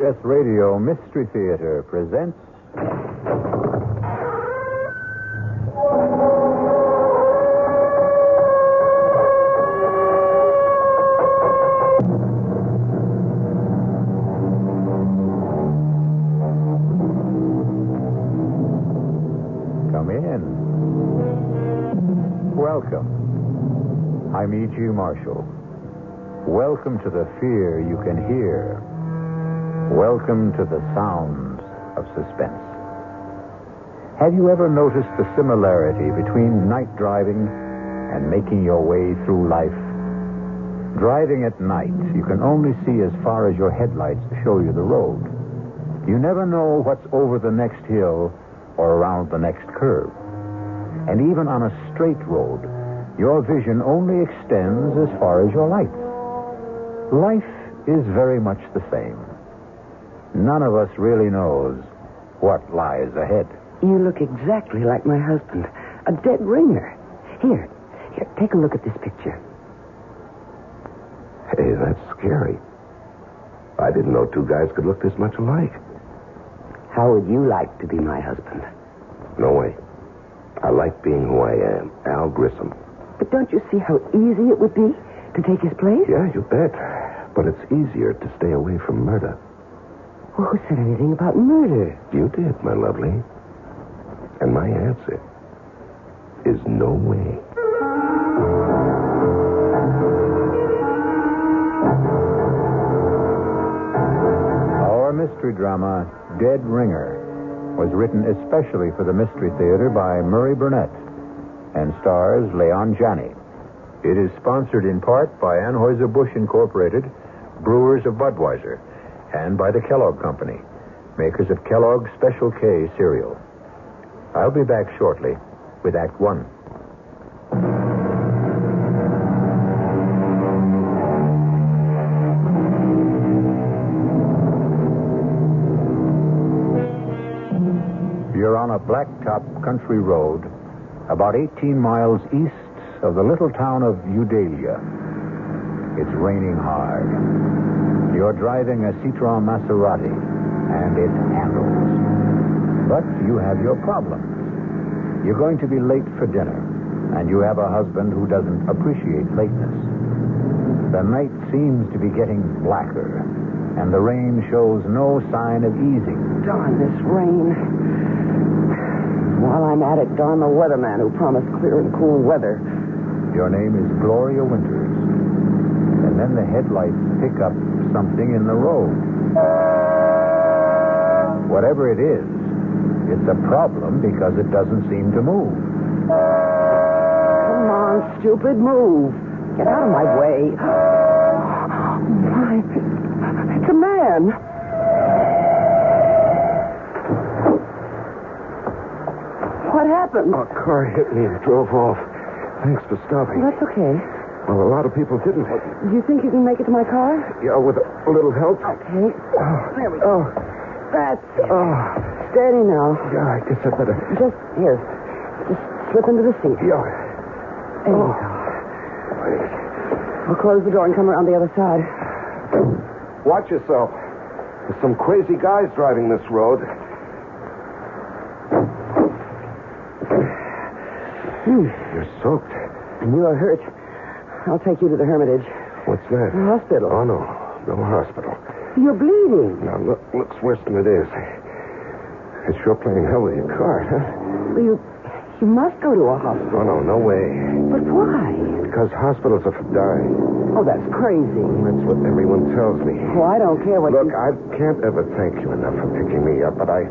CBS Radio Mystery Theater presents... Come in. Welcome. I'm E.G. Marshall. Welcome to the fear you can hear. Welcome to the sounds of suspense. Have you ever noticed the similarity between night driving and making your way through life? Driving at night, you can only see as far as your headlights show you the road. You never know what's over the next hill or around the next curve. And even on a straight road, your vision only extends as far as your lights. Life is very much the same. None of us really knows what lies ahead. You look exactly like my husband. A dead ringer. Here, take a look at this picture. Hey, that's scary. I didn't know two guys could look this much alike. How would you like to be my husband? No way. I like being who I am, Al Grissom. But don't you see how easy it would be to take his place? Yeah, you bet. But it's easier to stay away from murder. Well, who said anything about murder? You did, my lovely. And my answer is no way. Our mystery drama, Dead Ringer, was written especially for the Mystery Theater by Murray Burnett and stars Leon Janney. It is sponsored in part by Anheuser-Busch Incorporated, Brewers of Budweiser, and by the Kellogg Company, makers of Kellogg's Special K cereal. I'll be back shortly with Act One. You're on a blacktop country road about 18 miles east of the little town of Eudalia. It's raining hard. You're driving a Citroen Maserati, and it handles. But you have your problems. You're going to be late for dinner, and you have a husband who doesn't appreciate lateness. The night seems to be getting blacker, and the rain shows no sign of easing. Darn this rain. While I'm at it, darn the weatherman who promised clear and cool weather. Your name is Gloria Winters. And then the headlights pick up something in the road. Whatever it is, it's a problem because it doesn't seem to move. Come on, stupid, move. Get out of my way. My, it's a man. What happened? A car hit me and drove off. Thanks for stopping. That's okay. Well, a lot of people didn't. Do you think you can make it to my car? Yeah, with a little help. Okay. There we go. Oh, That's it. Steady now. yeah, I guess I better. Just here. Just slip into the seat. Yeah. There you go. I'll close the door and come around the other side. Watch yourself. There's some crazy guys driving this road. You're soaked. And you are hurt. I'll take you to the Hermitage. What's that? The hospital. Oh, no. No hospital. You're bleeding. Now, looks worse than it is. It's sure playing hell with your car, huh? You must go to a hospital. Oh, no way. But why? Because hospitals are for dying. Oh, that's crazy. That's what everyone tells me. Oh, I don't care what Look, I can't ever thank you enough for picking me up, but I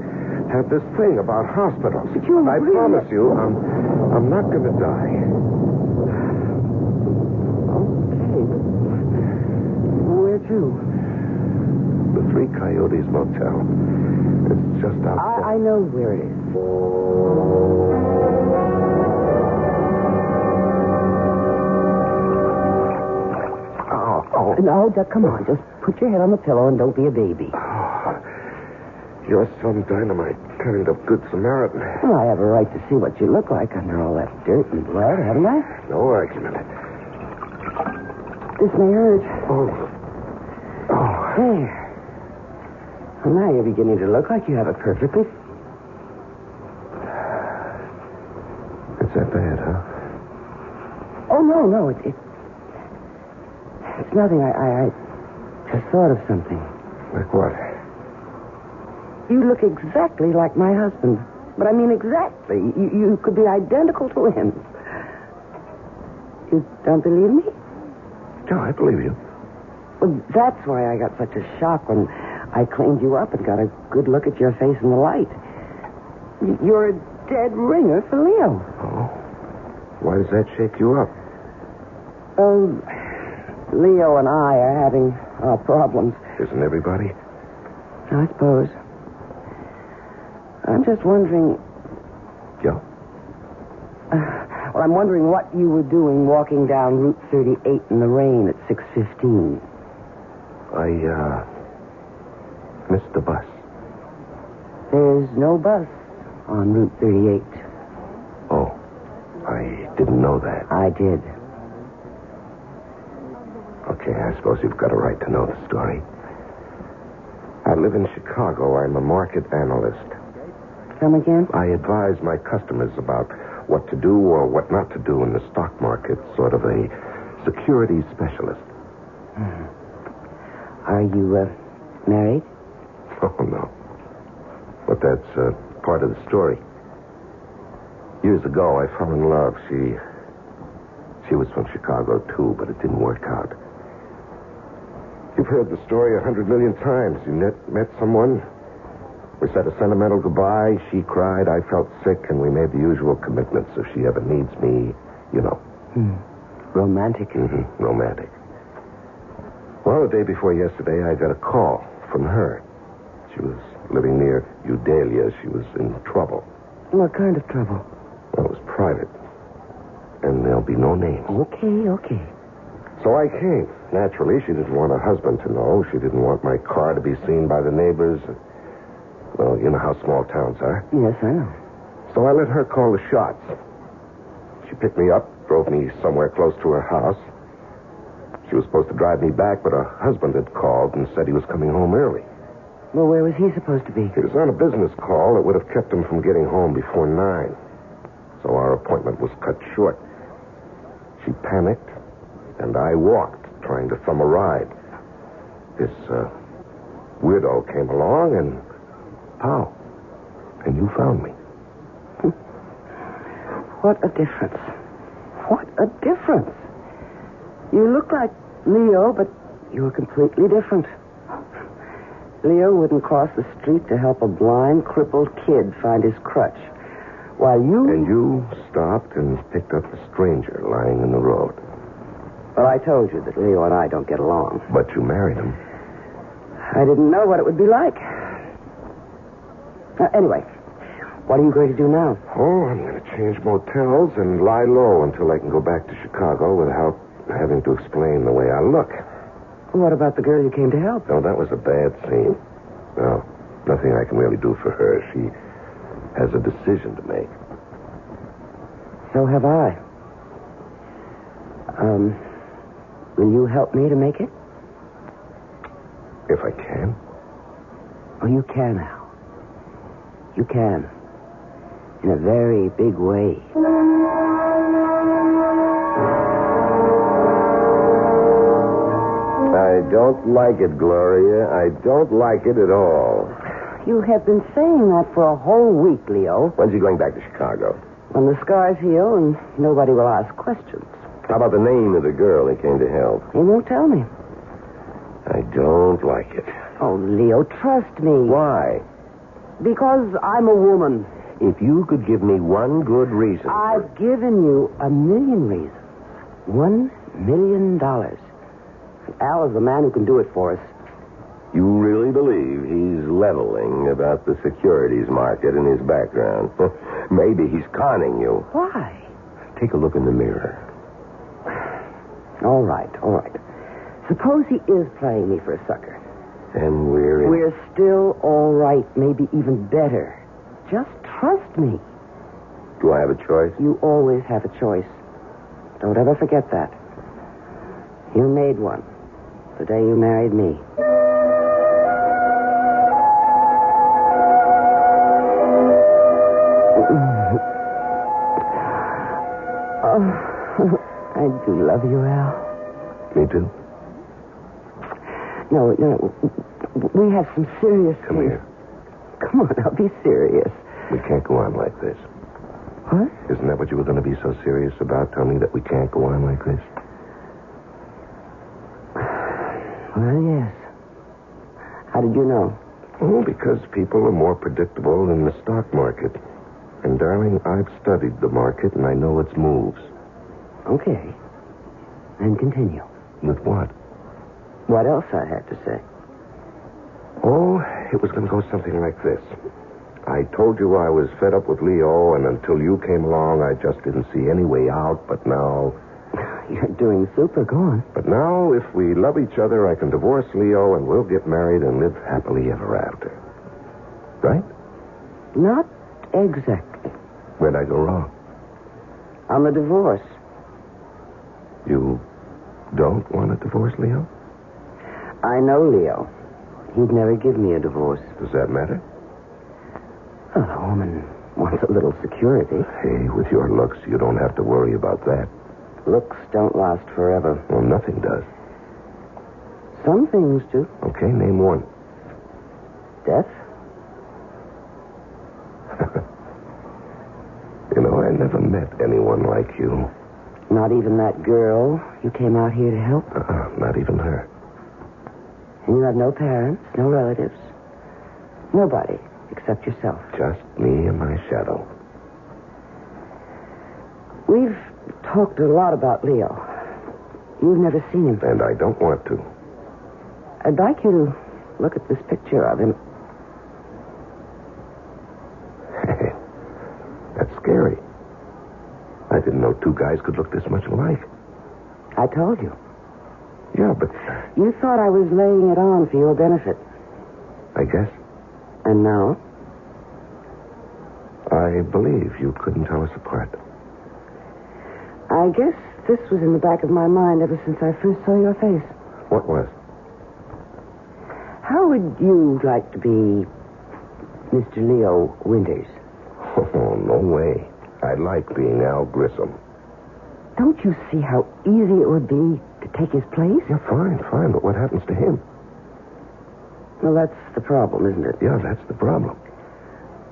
have this thing about hospitals. But you I really... promise you, I'm not going to die. Okay, but where to? The Three Coyotes Motel. It's just outside. I know where it is. Oh. No, come on. Just put your head on the pillow and don't be a baby. You're some dynamite kind of good Samaritan. Well, I have a right to see what you look like under all that dirt and blood, haven't I? No argument. This may hurt. Oh. There. Well, now you're beginning to look like you have it perfectly. It's that bad, huh? Oh, no. It's nothing. I just thought of something. Like what? You look exactly like my husband. But I mean exactly. You could be identical to him. You don't believe me? No, I believe you. Well, that's why I got such a shock when I cleaned you up and got a good look at your face in the light. You're a dead ringer for Leo. Oh? Why does that shake you up? Oh, Leo and I are having our problems. Isn't everybody? I suppose. I'm just wondering... Yeah? Well, I'm wondering what you were doing walking down Route 38 in the rain at 6:15. I missed the bus. There's no bus on Route 38. Oh, I didn't know that. I did. Okay, I suppose you've got a right to know the story. I live in Chicago. I'm a market analyst. Come again? I advise my customers about what to do or what not to do in the stock market, sort of a security specialist. Are you, married? Oh, no. But that's part of the story. Years ago, I fell in love. She was from Chicago, too, but it didn't work out. You've heard the story 100 million times. You met someone. We said a sentimental goodbye. She cried. I felt sick, and we made the usual commitments. If she ever needs me, you know. Romantic. Mm-hmm. Romantic. Well, the day before yesterday, I got a call from her. She was living near Eudalia. She was in trouble. What kind of trouble? Well, it was private. And there'll be no names. Okay. So I came. Naturally, she didn't want her husband to know. She didn't want my car to be seen by the neighbors. Well, you know how small towns are. Yes, I know. So I let her call the shots. She picked me up, drove me somewhere close to her house. She was supposed to drive me back, but her husband had called and said he was coming home early. Well, where was he supposed to be? He was on a business call that would have kept him from getting home before 9. So our appointment was cut short. She panicked, and I walked, trying to thumb a ride. This weirdo came along, and pow. And you found me. What a difference. What a difference. You look like Leo, but you're completely different. Leo wouldn't cross the street to help a blind, crippled kid find his crutch. While you... And you stopped and picked up a stranger lying in the road. Well, I told you that Leo and I don't get along. But you married him. I didn't know what it would be like. Anyway, what are you going to do now? Oh, I'm going to change motels and lie low until I can go back to Chicago without having to explain the way I look. What about the girl you came to help? No, that was a bad scene. No, nothing I can really do for her. She has a decision to make. So have I. Will you help me to make it? If I can. Oh, you can, Al. You can. In a very big way. I don't like it, Gloria. I don't like it at all. You have been saying that for a whole week, Leo. When's he going back to Chicago? When the scars heal and nobody will ask questions. How about the name of the girl he came to help? He won't tell me. I don't like it. Oh, Leo, trust me. Why? Because I'm a woman. If you could give me one good reason. I've given you 1,000,000 reasons. $1 million. Al is the man who can do it for us. You really believe he's leveling about the securities market in his background? Maybe he's conning you. Why? Take a look in the mirror. All right. Suppose he is playing me for a sucker. And we're still all right, maybe even better. Just trust me. Do I have a choice? You always have a choice. Don't ever forget that. You made one the day you married me. Oh, I do love you, Al. Me too. No, we have some serious Come things. here. Come on, now, be serious. We can't go on like this. What? Isn't that what you were going to be so serious about? Tell me that we can't go on like this? Well, yes. How did you know? Oh, because people are more predictable than the stock market. And, darling, I've studied the market and I know its moves. Okay. Then continue. With what? What else I had to say? Oh, it was going to go something like this. I told you I was fed up with Leo, and until you came along, I just didn't see any way out, but now... You're doing super. Go on. But now, if we love each other, I can divorce Leo, and we'll get married and live happily ever after. Right? Not exactly. Where'd I go wrong? On the divorce. You don't want a divorce, Leo? I know Leo. He'd never give me a divorce. Does that matter? Well, a woman wants a little security. Hey, with your looks, you don't have to worry about that. Looks don't last forever. Well, nothing does. Some things do. Okay, name one. Death? You know, I never met anyone like you. Not even that girl you came out here to help? Not even her. And you have no parents, no relatives. Nobody except yourself. Just me and my shadow. We've talked a lot about Leo. You've never seen him. And I don't want to. I'd like you to look at this picture of him. That's scary. I didn't know two guys could look this much alike. I told you. Yeah, but... You thought I was laying it on for your benefit. I guess. And now? I believe you couldn't tell us apart. I guess this was in the back of my mind ever since I first saw your face. What was? How would you like to be Mr. Leo Winters? Oh, no way. I like being Al Grissom. Don't you see how easy it would be to take his place? Yeah, fine, but what happens to him? Well, that's the problem, isn't it? Yeah, that's the problem.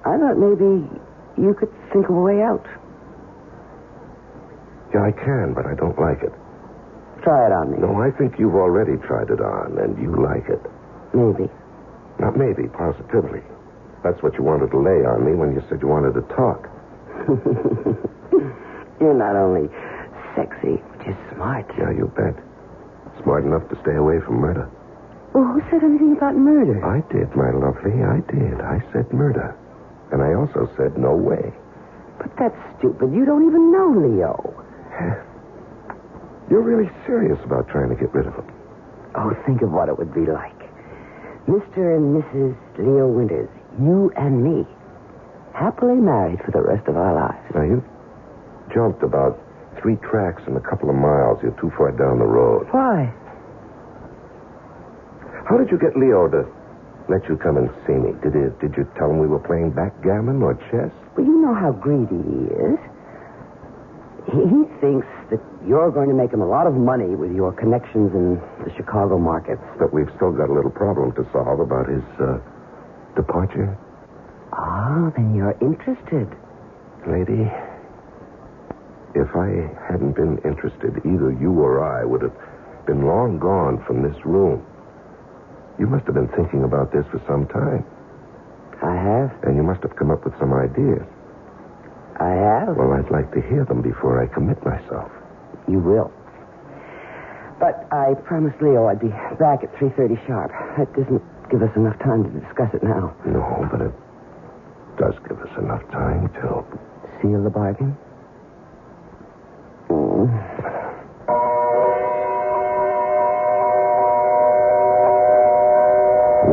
I thought maybe you could think of a way out. Yeah, I can, but I don't like it. Try it on me. No, I think you've already tried it on, and you like it. Maybe. Not maybe, positively. That's what you wanted to lay on me when you said you wanted to talk. You're not only sexy, but you're smart. Yeah, you bet. Smart enough to stay away from murder. Well, who said anything about murder? I did, my lovely, I did. I said murder. And I also said no way. But that's stupid. You don't even know Leo. You're really serious about trying to get rid of him. Oh, think of what it would be like. Mr. and Mrs. Leo Winters, you and me, happily married for the rest of our lives. Now, you jumped about 3 tracks in a couple of miles. You're too far down the road. Why? How did you get Leo to let you come and see me? Did you tell him we were playing backgammon or chess? Well, you know how greedy he is. He thinks that you're going to make him a lot of money with your connections in the Chicago markets. But we've still got a little problem to solve about his departure. Ah, then you're interested. Lady, if I hadn't been interested, either you or I would have been long gone from this room. You must have been thinking about this for some time. I have. And you must have come up with some ideas. I have. Well, I'd like to hear them before I commit myself. You will. But I promised Leo I'd be back at 3:30 sharp. That doesn't give us enough time to discuss it now. No, but it does give us enough time to... Seal the bargain?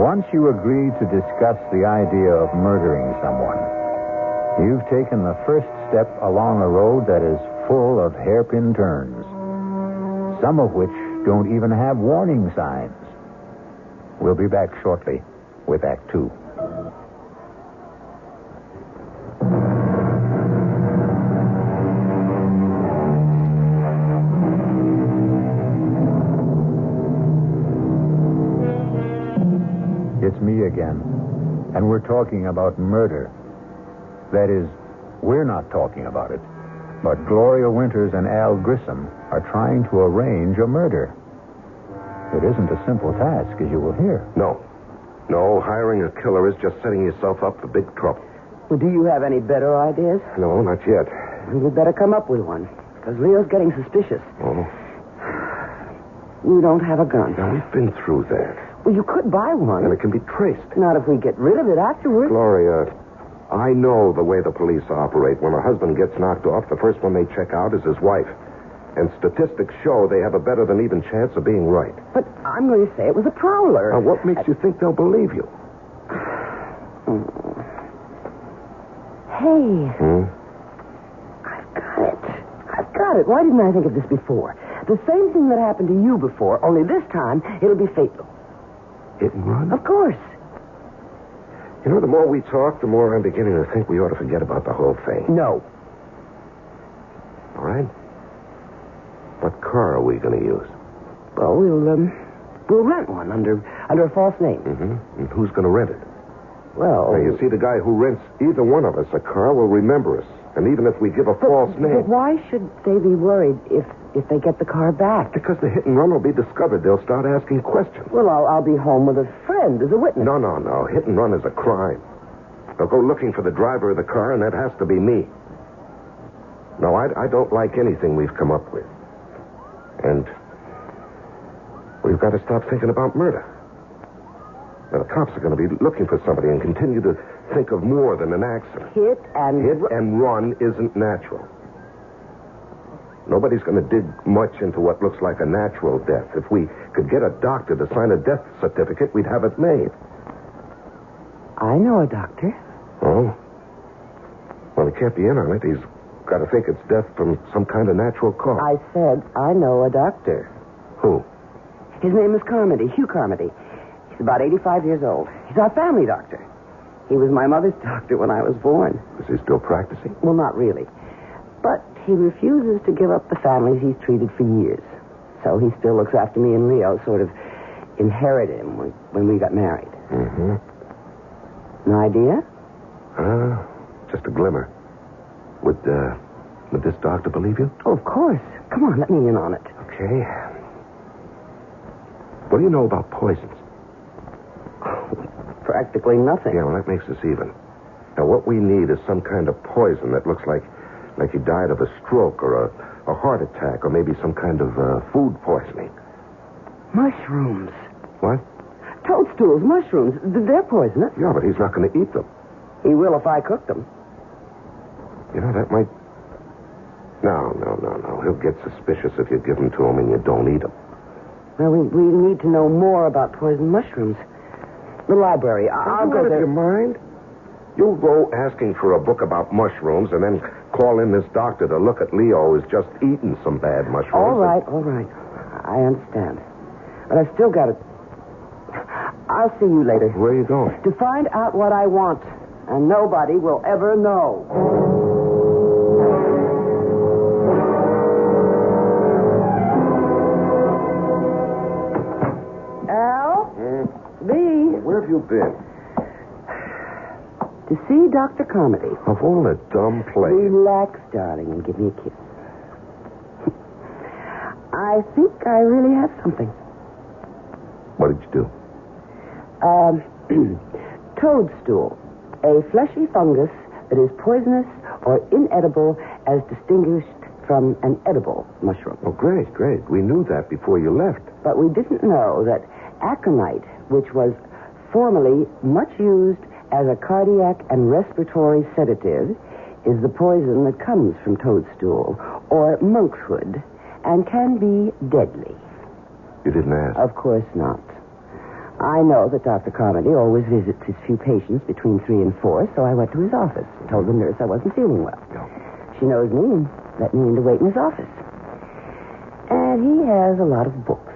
Once you agree to discuss the idea of murdering someone, you've taken the first step along a road that is full of hairpin turns, some of which don't even have warning signs. We'll be back shortly with Act 2. it's me again. And we're talking about murder. That is, we're not talking about it. But Gloria Winters and Al Grissom are trying to arrange a murder. It isn't a simple task, as you will hear. No, hiring a killer is just setting yourself up for big trouble. Well, do you have any better ideas? No, not yet. We'd better come up with one, because Leo's getting suspicious. Oh. You don't have a gun. Now, we've been through that. Well, you could buy one. And it can be traced. Not if we get rid of it afterwards. Gloria, I know the way the police operate. When a husband gets knocked off, the first one they check out is his wife. And statistics show they have a better than even chance of being right. But I'm going to say it was a prowler. Now, what makes you think they'll believe you? Hey. Hmm? I've got it. Why didn't I think of this before? The same thing that happened to you before, only this time it'll be fatal. Hit and run? Of course. You know, the more we talk, the more I'm beginning to think we ought to forget about the whole thing. No. All right? What car are we going to use? Well, we'll rent one under a false name. Mm-hmm. And who's going to rent it? Well... Now, you see, the guy who rents either one of us a car will remember us. And even if we give a false name... But why should they be worried if they get the car back? Because the hit and run will be discovered. They'll start asking questions. Well, I'll be home with a friend as a witness. No. Hit and run is a crime. They'll go looking for the driver of the car, and that has to be me. No, I don't like anything we've come up with. And we've got to stop thinking about murder. Now, the cops are going to be looking for somebody and continue to think of more than an accident. Hit and run isn't natural. Nobody's going to dig much into what looks like a natural death. If we could get a doctor to sign a death certificate, we'd have it made. I know a doctor. Oh? Well, he can't be in on it. He's got to think it's death from some kind of natural cause. I said I know a doctor. Who? His name is Carmody, Hugh Carmody. He's about 85 years old. He's our family doctor. He was my mother's doctor when I was born. Is he still practicing? Well, not really. But he refuses to give up the families he's treated for years. So he still looks after me and Leo, sort of inherited him when we got married. Mm-hmm. An idea? Just a glimmer. Would this doctor believe you? Oh, of course. Come on, let me in on it. Okay. What do you know about poisons? Practically nothing. Yeah, well, that makes us even. Now, what we need is some kind of poison that looks like you died of a stroke or a heart attack or maybe some kind of food poisoning. Mushrooms. What? Toadstools, mushrooms. They're poisonous. Yeah, but he's not going to eat them. He will if I cook them. You know, that might... No. He'll get suspicious if you give them to him and you don't eat them. Well, we need to know more about poisoned mushrooms. The library. I'll go there. Your mind? You'll go asking for a book about mushrooms and then call in this doctor to look at Leo who's just eaten some bad mushrooms. All right. I understand. But I've still got it. I'll see you later. Where are you going? To find out what I want. And nobody will ever know. Al? Lee? Where have you been? To see Dr. Carmody. Of all the dumb plays. Relax, darling, and give me a kiss. I think I really have something. What did you do? Toadstool. A fleshy fungus that is poisonous or inedible as distinguished from an edible mushroom. Oh, great. We knew that before you left. But we didn't know that aconite, which was formerly much used as a cardiac and respiratory sedative, is the poison that comes from toadstool or monkshood and can be deadly. You didn't ask? Of course not. I know that Dr. Carmody always visits his few patients between 3 and 4, so I went to his office. Told the nurse I wasn't feeling well. No. She knows me and let me in to wait in his office. And he has a lot of books.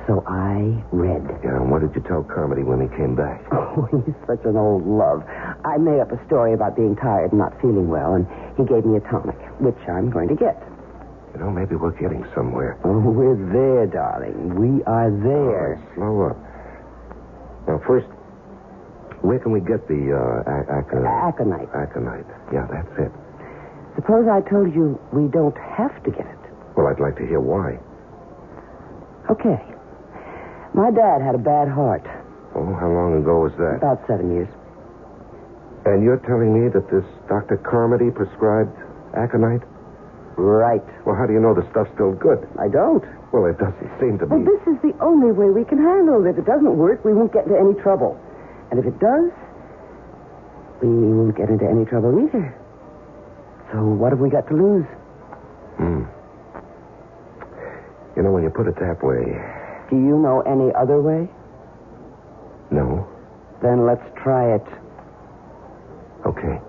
So I read. Yeah, and what did you tell Carmody when he came back? Oh, he's such an old love. I made up a story about being tired and not feeling well, and he gave me a tonic, which I'm going to get. You know, maybe we're getting somewhere. Oh, we're there, darling. We are there. All right, slow up. Now, first, Where can we get the Aconite. aconite? Yeah, that's it. Suppose I told you we don't have to get it. Well, I'd like to hear why. Okay. My dad had a bad heart. Oh, how long ago was that? About 7 years. And you're telling me that this Dr. Carmody prescribed aconite? Right. Well, how do you know the stuff's still good? I don't. Well, it doesn't seem to Well, be. this is the only way we can handle it. If it doesn't work, we won't get into any trouble. And if it does, we won't get into any trouble either. So what have we got to lose? You know, when you put it that way... Do you know any other way? No. Then let's try it. Okay,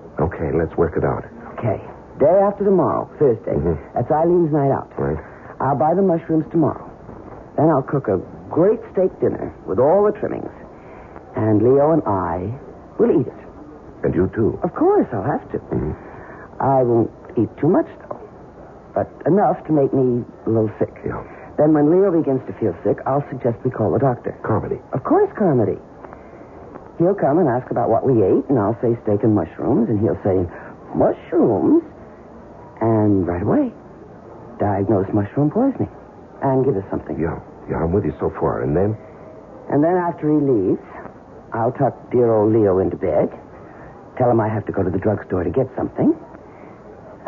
let's work it out. Okay. Day after tomorrow, Thursday. That's Eileen's night out. Right. I'll buy the mushrooms tomorrow. Then I'll cook a great steak dinner with all the trimmings. And Leo and I will eat it. And you too. Of course, I'll have to. I won't eat too much, though. But enough to make me a little sick. Yeah. Then when Leo begins to feel sick, I'll suggest we call the doctor. Carmody. Of course, Carmody. He'll come and ask about what we ate, and I'll say steak and mushrooms, and he'll say, mushrooms? And right away, diagnose mushroom poisoning and give us something. Yeah, I'm with you so far. And then? And then after he leaves, I'll tuck dear old Leo into bed, tell him I have to go to the drugstore to get something.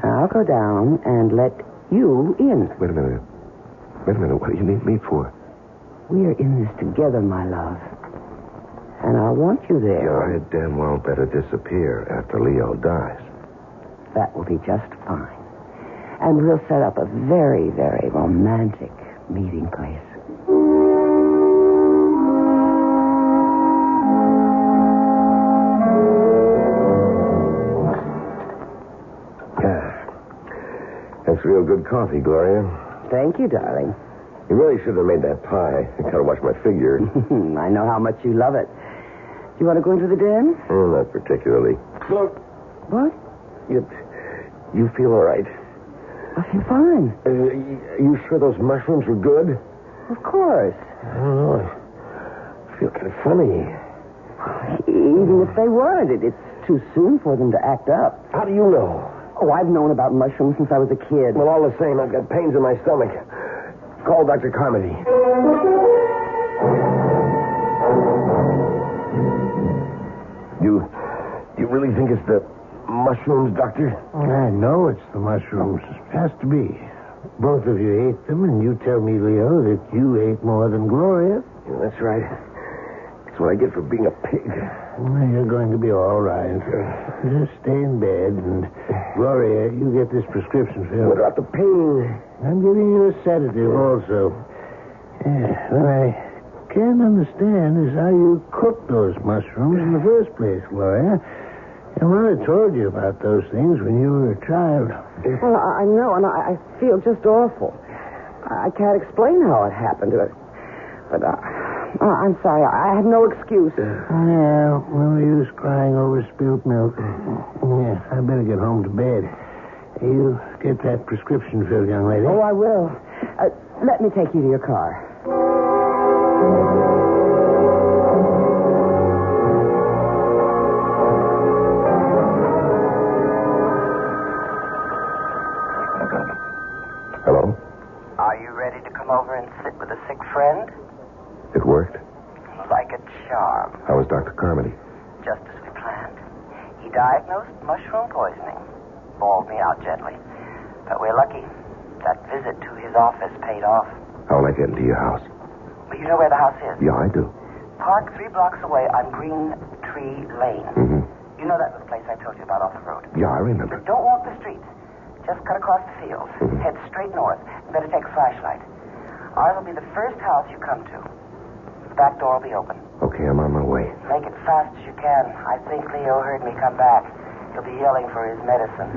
I'll go down and let you in. Wait a minute. What do you need me for? We're in this together, my love. And I want you there. Yeah, I damn well better disappear after Leo dies. That will be just fine. And we'll set up a very, very romantic meeting place. That's real good coffee, Gloria. Thank you, darling. You really should have made that pie. I gotta watch my figure. I know how much you love it. Do you want to go into the den? Not particularly. Look, What? you feel all right? I feel fine. You sure those mushrooms were good? Of course. I don't know. I feel kind of funny. Even if they weren't, it's too soon for them to act up. How do you know? Oh, I've known about mushrooms since I was a kid. Well, all the same, I've got pains in my stomach. Call Dr. Carmody. You really think it's the mushrooms, Doctor? I know it's the mushrooms. Has to be. Both of you ate them, and you tell me, Leo, that you ate more than Gloria. Yeah, that's right. That's what I get for being a pig. Well, you're going to be all right. Just stay in bed, and Gloria, you get this prescription filled. What about the pain? I'm giving you a sedative also. Yeah, what I can't understand is how you cooked those mushrooms in the first place, Gloria. Your mother told you about those things when you were a child. Well, I know, and I feel just awful. I can't explain how it happened. But I'm sorry. I have no excuse. Yeah, no use crying over spilt milk. Yeah, I better get home to bed. You get that prescription filled, young lady. Oh, I will. Let me take you to your car. Hello? Are you ready to come over and sit with a sick friend? It worked? Like a charm. How was Dr. Carmody? Just as we planned. He diagnosed mushroom poisoning. Bawled me out gently. But we're lucky. That visit to his office paid off. How will I get into your house? Well, you know where the house is? Yeah, I do. Park 3 blocks away on Green Tree Lane. Mm-hmm. You know that was the place I told you about off the road. Yeah, I remember. Don't walk the streets. Just cut across the fields. Mhm. Head straight north. You better take a flashlight. Ours will be the first house you come to. The back door will be open. Okay, I'm on my way. Make it fast as you can. I think Leo heard me come back. He'll be yelling for his medicine.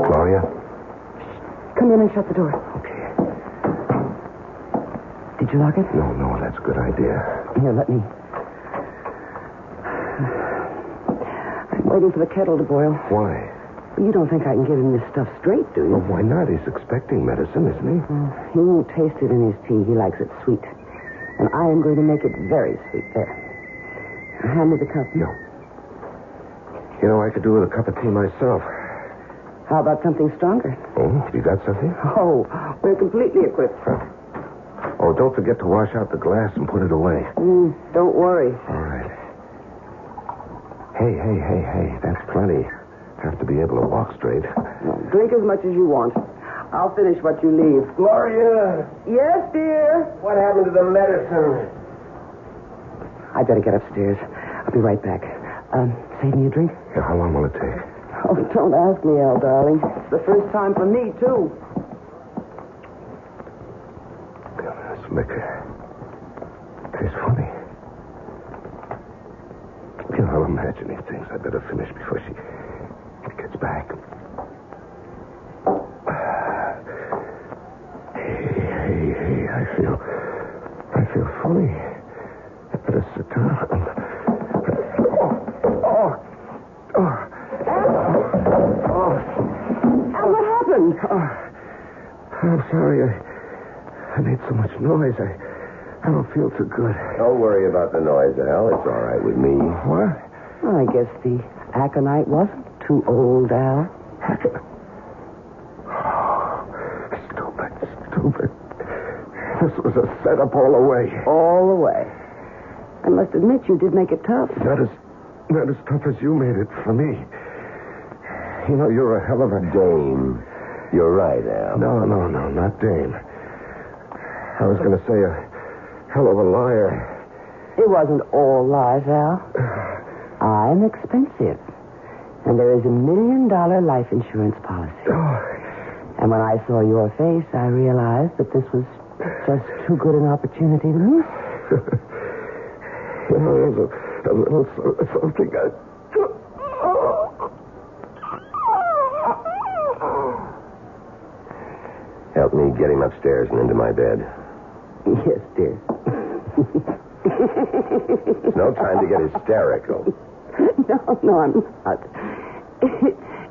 Gloria? Come in and shut the door. Okay. Did you lock it? No, that's a good idea. Here, let me. waiting for the kettle to boil. Why? You don't think I can give him this stuff straight, do you? Well, why not? He's expecting medicine, isn't he? He won't taste it in his tea. He likes it sweet. And I am going to make it very sweet. There. Now, hand me the cup. No. You know, I could do with a cup of tea myself. How about something stronger? Oh, you got something? Oh, we're completely equipped. Oh, don't forget to wash out the glass and put it away. Don't worry. All right. Hey. That's plenty. Have to be able to walk straight. Well, drink as much as you want. I'll finish what you leave. Gloria, Yes, dear? what happened to the medicine? I better get upstairs. I'll be right back. Save me a drink? Yeah, how long will it take? Oh, don't ask me, Al, darling. It's the first time for me, too. This liquor tastes funny. You know, I'll imagine these things. I better finish before she gets back. Hey, I feel funny. I better sit down. Al, what happened? I'm sorry. I made so much noise. I don't feel too good. Don't worry about the noise, Al. It's all right with me. What? Well, I guess the aconite wasn't too old, Al. Stupid. This was a setup all the way. All the way. I must admit you did make it tough. Not as tough as you made it for me. You know, you're a hell of a... Dame. You're right, Al. No, not Dame. I was going to say a hell of a liar. It wasn't all lies, Al. I'm expensive. And there is $1 million life insurance policy. And when I saw your face, I realized that this was just too good an opportunity to miss. You know, there's a little something Help me get him upstairs and into my bed. Yes, dear. It's no time to get hysterical. No, I'm not.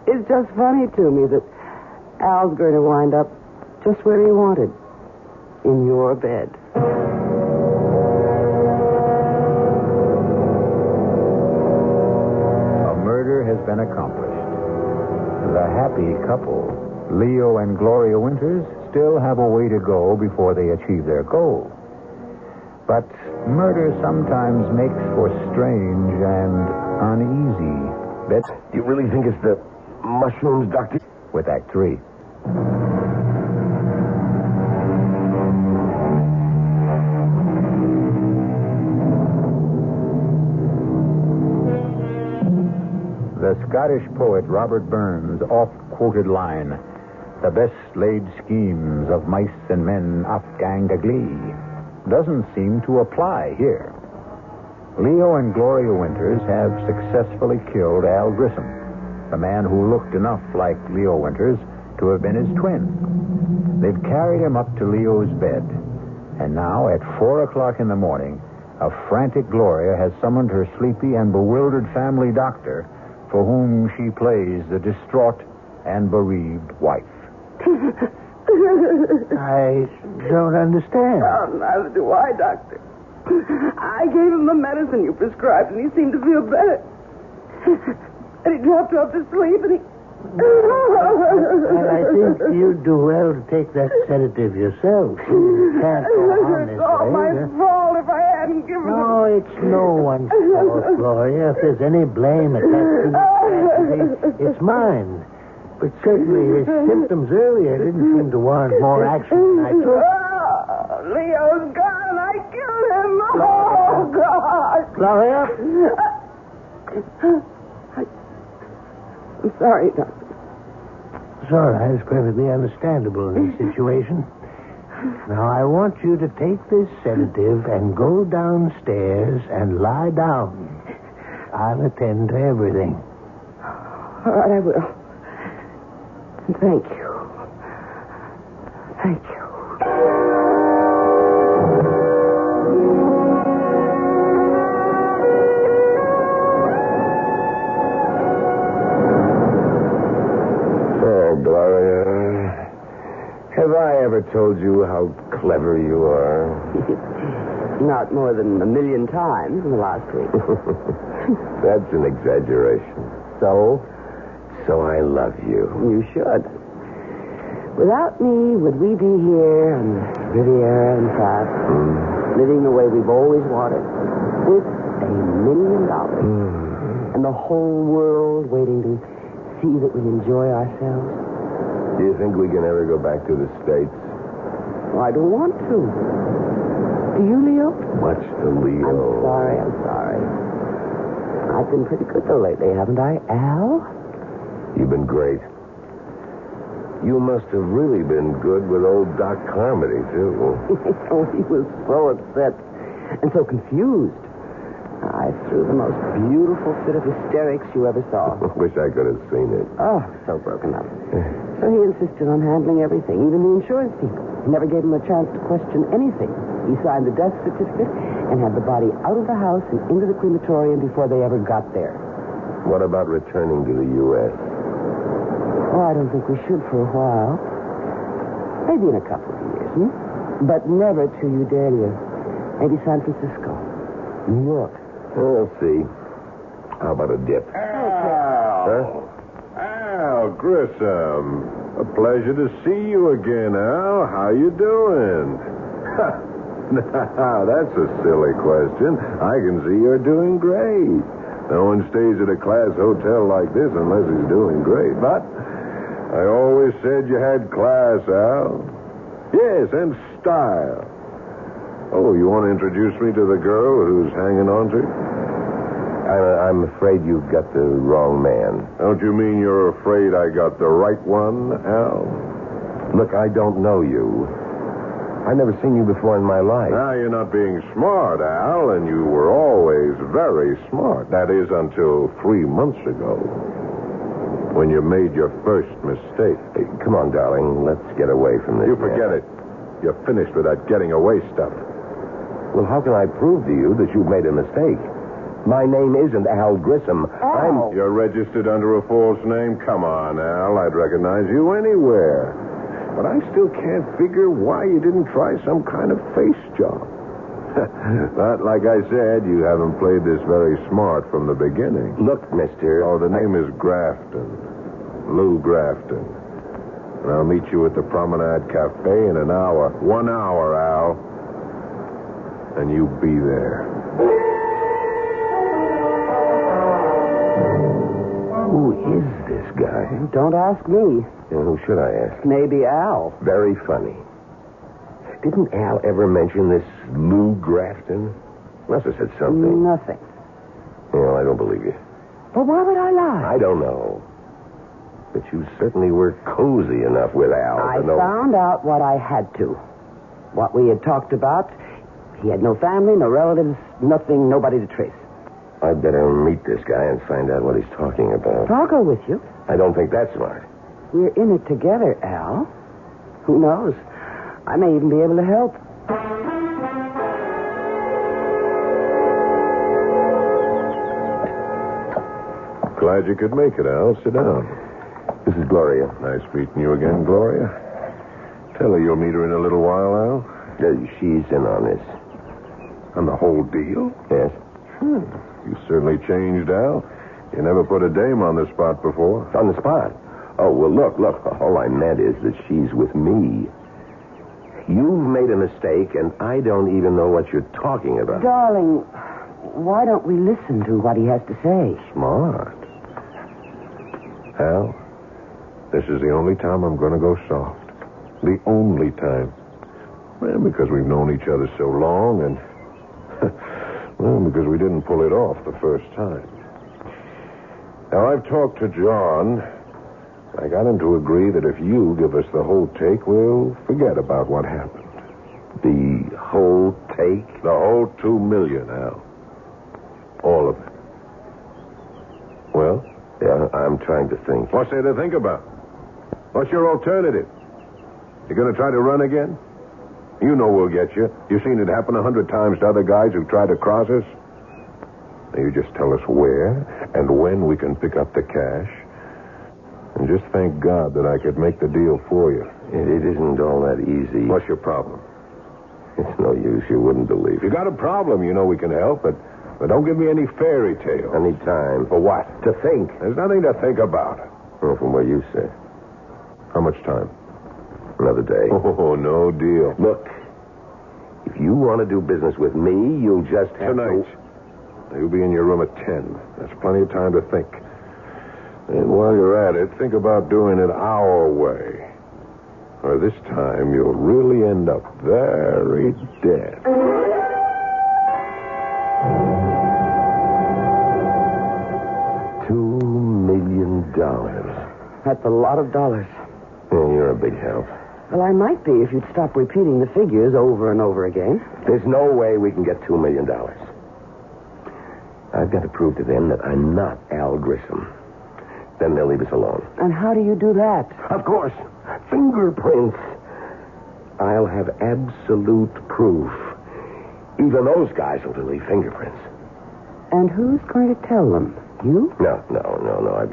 It's just funny to me that Al's going to wind up just where he wanted. In your bed. A murder has been accomplished. The happy couple, Leo and Gloria Winters, still have a way to go before they achieve their goal. But murder sometimes makes for strange and uneasy bits. You really think it's the mushrooms, Doctor? With Act 3. The Scottish poet Robert Burns' oft-quoted line, "The best laid schemes of mice and men oft-gang a glee," doesn't seem to apply here. Leo and Gloria Winters have successfully killed Al Grissom, the man who looked enough like Leo Winters to have been his twin. They've carried him up to Leo's bed, and now at 4 o'clock in the morning, a frantic Gloria has summoned her sleepy and bewildered family doctor, for whom she plays the distraught and bereaved wife. I don't understand. Neither do I, Doctor. I gave him the medicine you prescribed, and he seemed to feel better. And he dropped off to sleep, and he... Well, I think you'd do well to take that sedative yourself. You can't go on this It's all way. my fault if I hadn't given No, it's no one's fault, Gloria. If there's any blame attached to this tragedy, it's mine. But certainly his symptoms earlier didn't seem to warrant more action than I took. Leo's gone, and I killed him. Oh, God. Gloria? I'm sorry, Doctor. It's all right. It's perfectly understandable in this situation. Now, I want you to take this sedative and go downstairs and lie down. I'll attend to everything. All right, I will. Thank you. Thank you. told you how clever you are? Not more than 1,000,000 times in the last week. That's an exaggeration. So? So I love you. You should. Without me, would we be here on the Riviera in France, living the way we've always wanted, with $1 million, and the whole world waiting to see that we enjoy ourselves? Do you think we can ever go back to the States? Well, I don't want to. Do you, Leo? Much to Leo. I'm sorry. I've been pretty good, though, lately, haven't I, Al? You've been great. You must have really been good with old Doc Carmody, too. Oh, he was so upset and so confused. I threw the most beautiful fit of hysterics you ever saw. Wish I could have seen it. Oh, so broken up. So he insisted on handling everything, even the insurance people. He never gave him a chance to question anything. He signed the death certificate and had the body out of the house and into the crematorium before they ever got there. What about returning to the U.S.? Oh, I don't think we should for a while. Maybe in a couple of years, But never to Udalia. Maybe San Francisco. New York. We'll see. How about a dip? Al Grissom. A pleasure to see you again, Al. How you doing? Now, that's a silly question. I can see you're doing great. No one stays at a class hotel like this unless he's doing great. But I always said you had class, Al. Yes, and style. Oh, you want to introduce me to the girl who's hanging on to you? I'm afraid you've got the wrong man. Don't you mean you're afraid I got the right one, Al? Look, I don't know you. I've never seen you before in my life. Now, you're not being smart, Al, and you were always very smart. That is, until 3 months ago, when you made your first mistake. Hey, come on, darling. Let's get away from this. You forget it. You're finished with that getting away stuff. Well, how can I prove to you that you've made a mistake? My name isn't Al Grissom. Al. You're registered under a false name? Come on, Al. I'd recognize you anywhere. But I still can't figure why you didn't try some kind of face job. But, like I said, you haven't played this very smart from the beginning. Look, mister. Oh, the name is Grafton. Lou Grafton. And I'll meet you at the Promenade Cafe in an hour. 1 hour, Al. And you be there. Who is this guy? Don't ask me. Who should I ask? Maybe Al. Very funny. Didn't Al ever mention this Lou Grafton? Must have said something. Nothing. Well, I don't believe you. Well, why would I lie? I don't know. But you certainly were cozy enough with Al I to know. found out what I had to. What we had talked about. He had no family, no relatives, nothing, nobody to trace. I'd better meet this guy and find out what he's talking about. I'll go with you. I don't think that's smart. We're in it together, Al. Who knows? I may even be able to help. Glad you could make it, Al. Sit down. This is Gloria. Nice meeting you again, Gloria. Tell her you'll meet her in a little while, Al. She's in on this. On the whole deal? Yes? You certainly changed, Al. You never put a dame on the spot before. On the spot? Oh, well, look. All I meant is that she's with me. You've made a mistake, and I don't even know what you're talking about. Darling, why don't we listen to what he has to say? Smart. Al, this is the only time I'm going to go soft. The only time. Well, because we've known each other so long, and... well, because we didn't pull it off the first time. Now, I've talked to John. I got him to agree that if you give us the whole take, we'll forget about what happened. The whole take? The whole $2 million, Al. All of it. Well? Yeah, I'm trying to think. What's there to think about? What's your alternative? You going to try to run again? You know we'll get you. You've seen it happen 100 times to other guys who've tried to cross us. Now, you just tell us where and when we can pick up the cash. And just thank God that I could make the deal for you. It isn't all that easy. What's your problem? It's no use. You wouldn't believe If you it. got a problem, you know we can help, but don't give me any fairy tales. I need time. For what? To think. There's nothing to think about. Well, from what you said. How much time? Another day. Oh, no deal. Look, if you want to do business with me, you'll just have Tonight. to... You'll be in your room at 10. That's plenty of time to think. And while you're at it, think about doing it our way. Or this time, you'll really end up very dead. $2 million. That's a lot of dollars. Yeah, you're a big help. Well, I might be if you'd stop repeating the figures over and over again. There's no way we can get $2 million. I've got to prove to them that I'm not Al Grissom. Then they'll leave us alone. And how do you do that? Of course. Fingerprints. I'll have absolute proof. Even those guys will delete fingerprints. And who's going to tell them? You? No.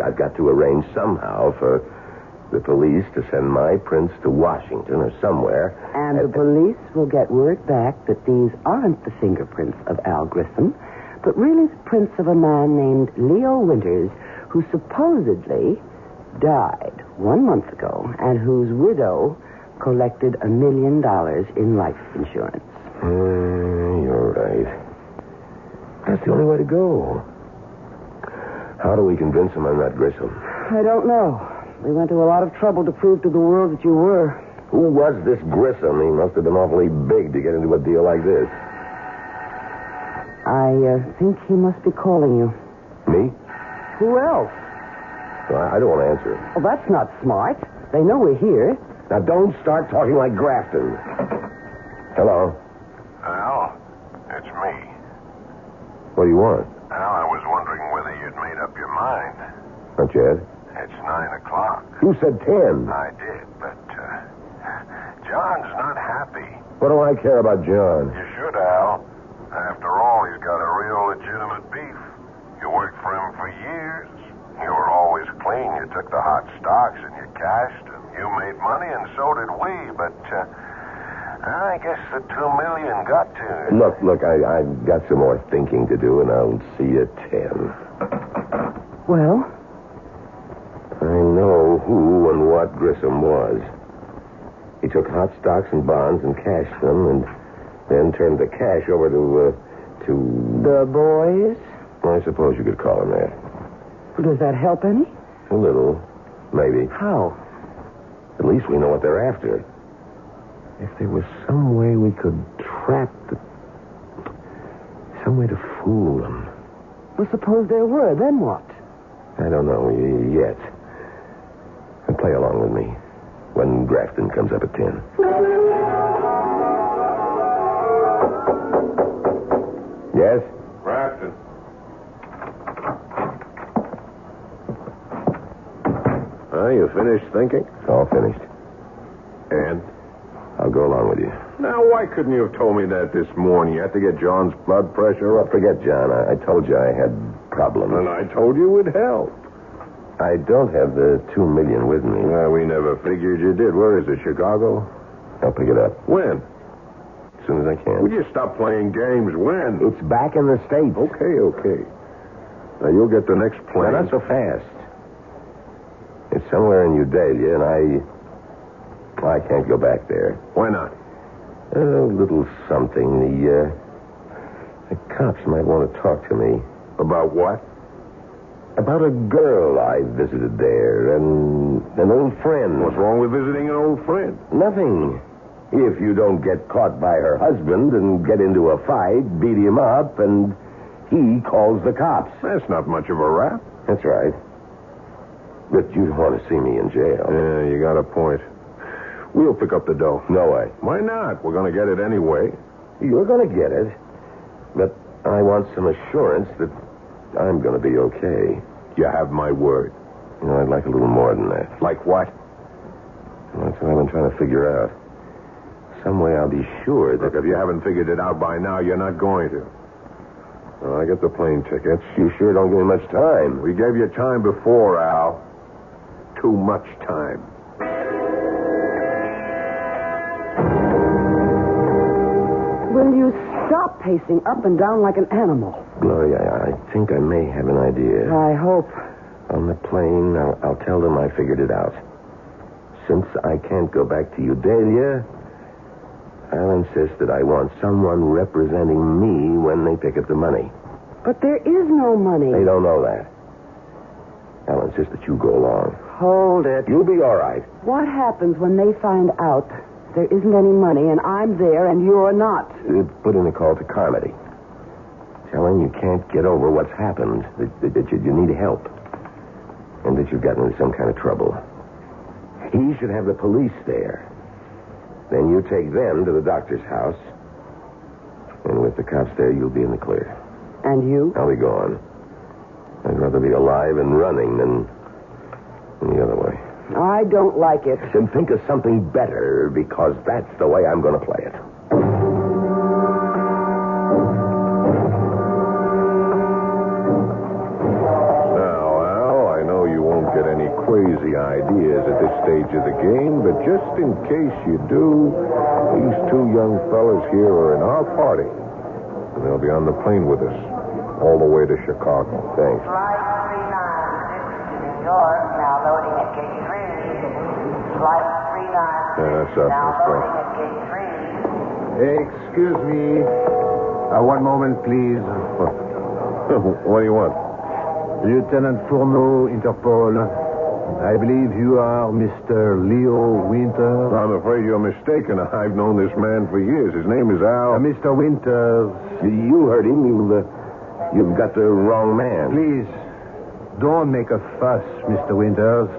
I've got to arrange somehow for the police to send my prints to Washington or somewhere. And the police will get word back that these aren't the fingerprints of Al Grissom, but really the prints of a man named Leo Winters, who supposedly died 1 month ago and whose widow collected $1 million in life insurance. You're right. That's the only way to go. How do we convince them I'm not Grissom? I don't know. We went to a lot of trouble to prove to the world that you were. Who was this Grissom? He must have been awfully big to get into a deal like this. I think he must be calling you. Me? Who else? Well, I don't want to answer it. Well, that's not smart. They know we're here. Now, don't start talking like Grafton. Hello? Al, it's me. What do you want? Al, I was wondering whether you'd made up your mind. Not yet. It's 9 o'clock. You said 10. I did, but John's not happy. What do I care about John? You should, Al. After all, he's got a real legitimate beef. You worked for him for years. You were always clean. You took the hot stocks and you cashed, and you made money, and so did we. But I guess the $2 million got to you. Look, I've got some more thinking to do, and I'll see you at 10. Well? I know who and what Grissom was. He took hot stocks and bonds and cashed them, and then turned the cash over to... The boys? I suppose you could call him that. Does that help any? A little, maybe. How? At least we know what they're after. If there was some way we could trap the... some way to fool them. Well, suppose there were, then what? I don't know yet. And play along with me when Grafton comes up at 10. Yes? Grafton. You finished thinking? All finished. And? I'll go along with you. Now, why couldn't you have told me that this morning? You had to get John's blood pressure up. Forget John. I told you I had problems. And I told you it would help. I don't have the $2 million with me. Well, we never figured you did. Where is it, Chicago? I'll pick it up When? as soon as I can. Would you stop playing games? When? It's back in the States. Okay. Now, you'll get the next plane. Now, not so fast. It's somewhere in Udalia, and I can't go back there. Why not? A little something. The cops might want to talk to me. About what? About a girl I visited there, and an old friend. What's wrong with visiting an old friend? Nothing. If you don't get caught by her husband and get into a fight, beat him up, and he calls the cops. That's not much of a rap. That's right. But you don't want to see me in jail. Yeah, you got a point. We'll pick up the dough. No way. Why not? We're going to get it anyway. You're going to get it. But I want some assurance that I'm going to be okay. You have my word. You know, I'd like a little more than that. Like what? That's what I've been trying to figure out. Some way I'll be sure that... Look, if you haven't figured it out by now, you're not going to. Well, I get the plane tickets. You sure don't give me much time. We gave you time before, Al. Too much time. Stop pacing up and down like an animal. Gloria, I think I may have an idea. I hope. On the plane, I'll tell them I figured it out. Since I can't go back to Udalia, I'll insist that I want someone representing me when they pick up the money. But there is no money. They don't know that. I'll insist that you go along. Hold it. You'll be all right. What happens when they find out there isn't any money and I'm there and you're not? Put in a call to Carmody. Tell him you can't get over what's happened, that you need help, and that you've gotten into some kind of trouble. He should have the police there. Then you take them to the doctor's house, and with the cops there, you'll be in the clear. And you? I'll be gone. I'd rather be alive and running than the other way. I don't like it. Then think of something better, because that's the way I'm going to play it. Crazy ideas at this stage of the game, but just in case you do, these two young fellas here are in our party, and they'll be on the plane with us all the way to Chicago. Thanks. Flight 396 to New York, now loading at gate 3. Flight 396 that's up. now Let's go. loading at gate 3. Excuse me. One moment, please. What do you want? Lieutenant Fourneau, Interpol. I believe you are Mr. Leo Winters. I'm afraid you're mistaken. I've known this man for years. His name is Al. Mr. Winters. You heard him. You've got the wrong man. Please, don't make a fuss, Mr. Winters.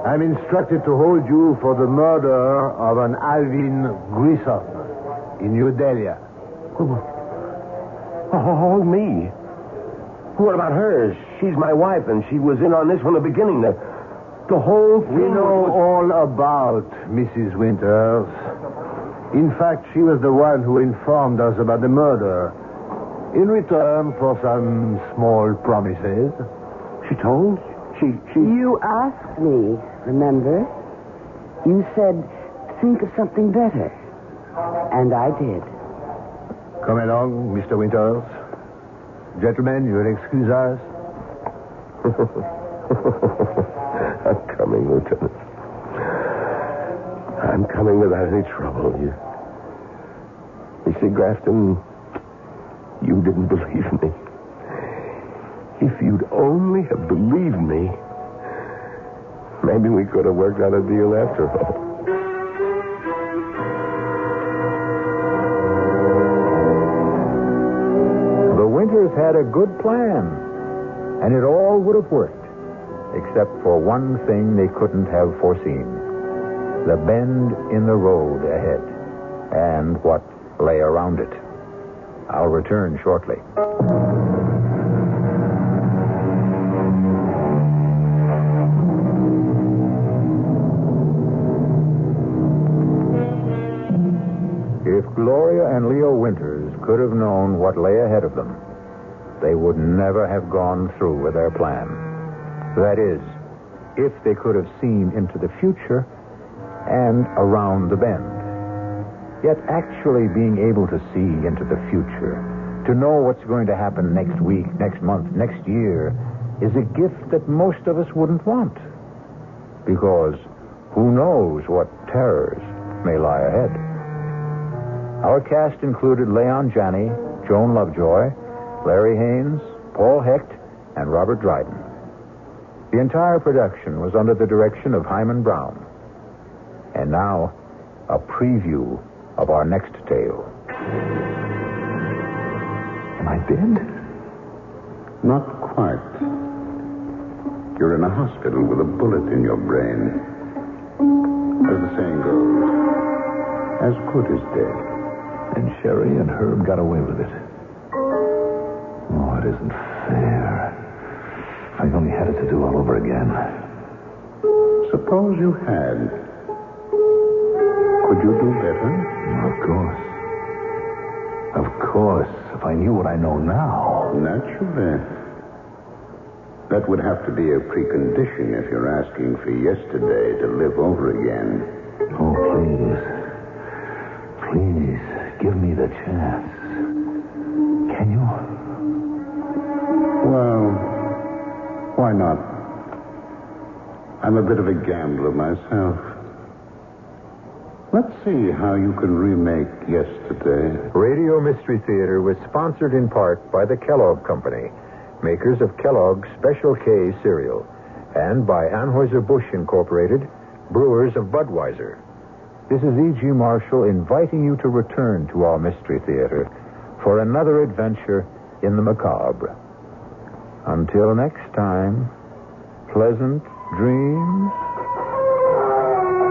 I'm instructed to hold you for the murder of an Alvin Grissom in New Delhi. Hold me. What about her? She's my wife, and she was in on this from the beginning. The whole thing. We know all about Mrs. Winters. In fact, she was the one who informed us about the murder. In return for some small promises. She told? She... You asked me, remember? You said, think of something better. And I did. Come along, Mr. Winters. Gentlemen, you'll excuse us. I'm coming, Lieutenant. I'm coming without any trouble. You see, Grafton, you didn't believe me. If you'd only have believed me, maybe we could have worked out a deal after all. The Winters had a good plan, and it all would have worked, except for one thing they couldn't have foreseen: the bend in the road ahead, and what lay around it. I'll return shortly. If Gloria and Leo Winters could have known what lay ahead of them, they would never have gone through with their plan. That is, if they could have seen into the future and around the bend. Yet actually being able to see into the future, to know what's going to happen next week, next month, next year, is a gift that most of us wouldn't want. Because who knows what terrors may lie ahead. Our cast included Leon Janney, Joan Lovejoy, Larry Haynes, Paul Hecht, and Robert Dryden. The entire production was under the direction of Hyman Brown. And now, a preview of our next tale. Am I dead? Not quite. You're in a hospital with a bullet in your brain. As the saying goes, as good as dead. And Sherry and Herb got away with it. Oh, it isn't fair. I only had it to do all over again. Suppose you had. Could you do better? Of course. Of course, if I knew what I know now. Naturally. That would have to be a precondition if you're asking for yesterday to live over again. Oh, please. Please, give me the chance. a bit of a gambler myself. Let's see how you can remake yesterday. Radio Mystery Theater was sponsored in part by the Kellogg Company, makers of Kellogg's Special K cereal, and by Anheuser-Busch Incorporated, brewers of Budweiser. This is E.G. Marshall inviting you to return to our Mystery Theater for another adventure in the macabre. Until next time, pleasant dreams.